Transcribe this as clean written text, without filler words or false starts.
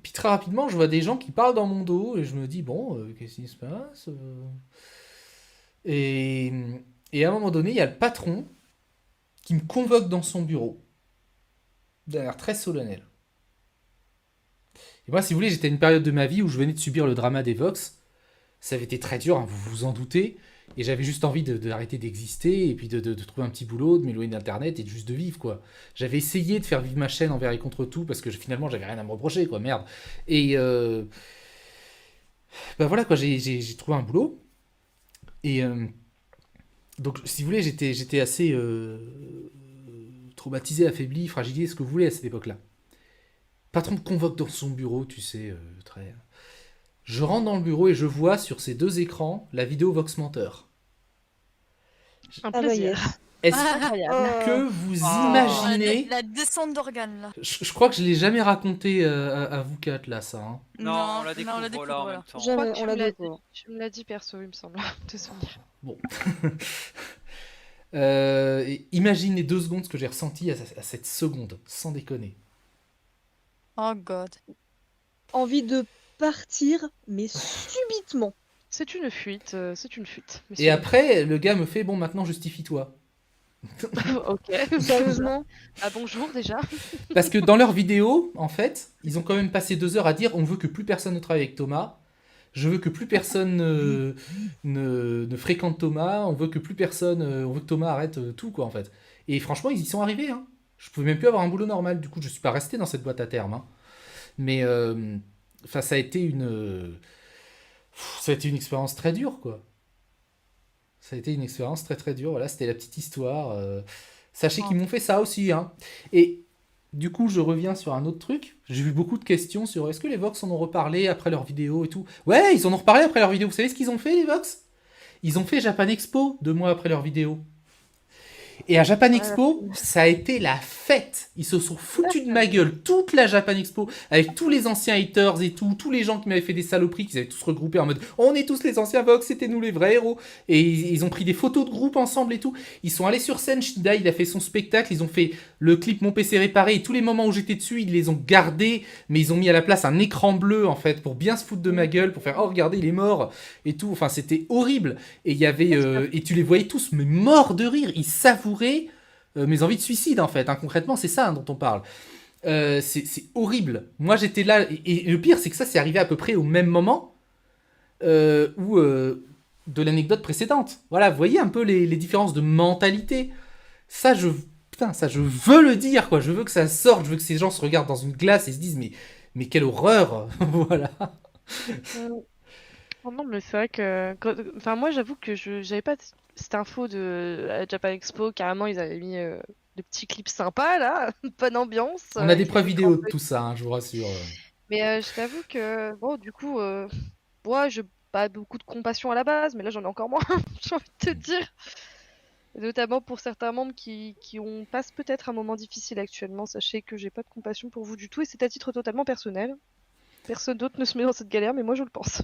puis très rapidement, je vois des gens qui parlent dans mon dos et je me dis, bon, qu'est-ce qui se passe et, et à un moment donné, il y a le patron qui me convoque dans son bureau, d'un air très solennel. Et moi, si vous voulez, j'étais à une période de ma vie où je venais de subir le drama des Vox. Ça avait été très dur, hein, vous vous en doutez. Et j'avais juste envie d'arrêter d'exister et puis de trouver un petit boulot, de m'éloigner d'Internet et de juste de vivre, quoi. J'avais essayé de faire vivre ma chaîne envers et contre tout parce que finalement, j'avais rien à me reprocher, quoi, merde. Et bah voilà, quoi, j'ai trouvé un boulot. Et donc, si vous voulez, j'étais assez traumatisé, affaibli, fragilisé, ce que vous voulez à cette époque-là. Patron me convoque dans son bureau, tu sais, très. Je rentre dans le bureau et je vois sur ces deux écrans la vidéo Vox Menteur. Un Ah bah plaisir. yes. Est-ce Incroyable. que vous Oh, imaginez. la descente d'organes là. Je crois que je l'ai jamais raconté à vous quatre là, ça. Hein. Non, on la non, on la découvre là en découvre même là. temps. Je crois Jamais, que on tu l'a me l'as dit. découvert. Tu me l'as dit perso, il me semble, de souvenir. Bon. Imaginez 2 secondes ce que j'ai ressenti à cette seconde, sans déconner. Oh god. Envie de partir, mais subitement. C'est une fuite, c'est une fuite. Mais Et c'est après, le gars me fait bon, maintenant justifie-toi. ok. Sérieusement. Ah bonjour déjà. Parce que dans leur vidéo, en fait, ils ont quand même passé 2 heures à dire on veut que plus personne ne travaille avec Thomas. Je veux que plus personne ne fréquente Thomas. On veut que plus personne. On veut que Thomas arrête tout, quoi, en fait. Et franchement, ils y sont arrivés. Hein. Je pouvais même plus avoir un boulot normal. Du coup, je suis pas resté dans cette boîte à terme. Hein. Mais enfin, ça a été une expérience très dure, quoi. Ça a été une expérience très très dure. Voilà, c'était la petite histoire. Sachez Oh. qu'ils m'ont fait ça aussi. Hein. Et du coup, je reviens sur un autre truc. J'ai vu beaucoup de questions sur est-ce que les Vox en ont reparlé après leur vidéo et tout. Ouais, ils en ont reparlé après leur vidéo. Vous savez ce qu'ils ont fait, les Vox? Ils ont fait Japan Expo 2 mois après leur vidéo. Et à Japan Expo, ça a été la fête. Ils se sont foutus de ma gueule toute la Japan Expo avec tous les anciens haters et tout, tous les gens qui m'avaient fait des saloperies, qui avaient tous regroupé en mode on est tous les anciens Vox, c'était nous les vrais héros. Et ils ont pris des photos de groupe ensemble et tout. Ils sont allés sur scène, Shida, il a fait son spectacle, ils ont fait le clip Mon PC réparé et tous les moments où j'étais dessus, ils les ont gardés, mais ils ont mis à la place un écran bleu en fait pour bien se foutre de ma gueule, pour faire oh regardez il est mort et tout. Enfin c'était horrible. Et il y avait et tu les voyais tous mais morts de rire, ils savouraient mes envies de suicide en fait. Hein. Concrètement, c'est ça hein, dont on parle. C'est horrible. Moi j'étais là et le pire c'est que ça c'est arrivé à peu près au même moment où de l'anecdote précédente. Voilà, vous voyez un peu les différences de mentalité. Ça je putain ça je veux le dire quoi. Je veux que ça sorte. Je veux que ces gens se regardent dans une glace et se disent mais quelle horreur. Voilà. Oh non, mais c'est vrai que. Enfin, moi, j'avoue que j'avais pas cette info de la Japan Expo. Carrément, ils avaient mis de petits clips sympas là, bonne ambiance. On a des Avec les preuves écrans vidéo de bleus. tout ça, hein, je vous rassure. Mais je t'avoue que, bon, du coup, moi, je pas beaucoup de compassion à la base, mais là, j'en ai encore moins, j'ai envie de te dire. Notamment pour certains membres qui passent peut-être un moment difficile actuellement. Sachez que j'ai pas de compassion pour vous du tout et c'est à titre totalement personnel. Personne d'autre ne se met dans cette galère, mais moi, je le pense.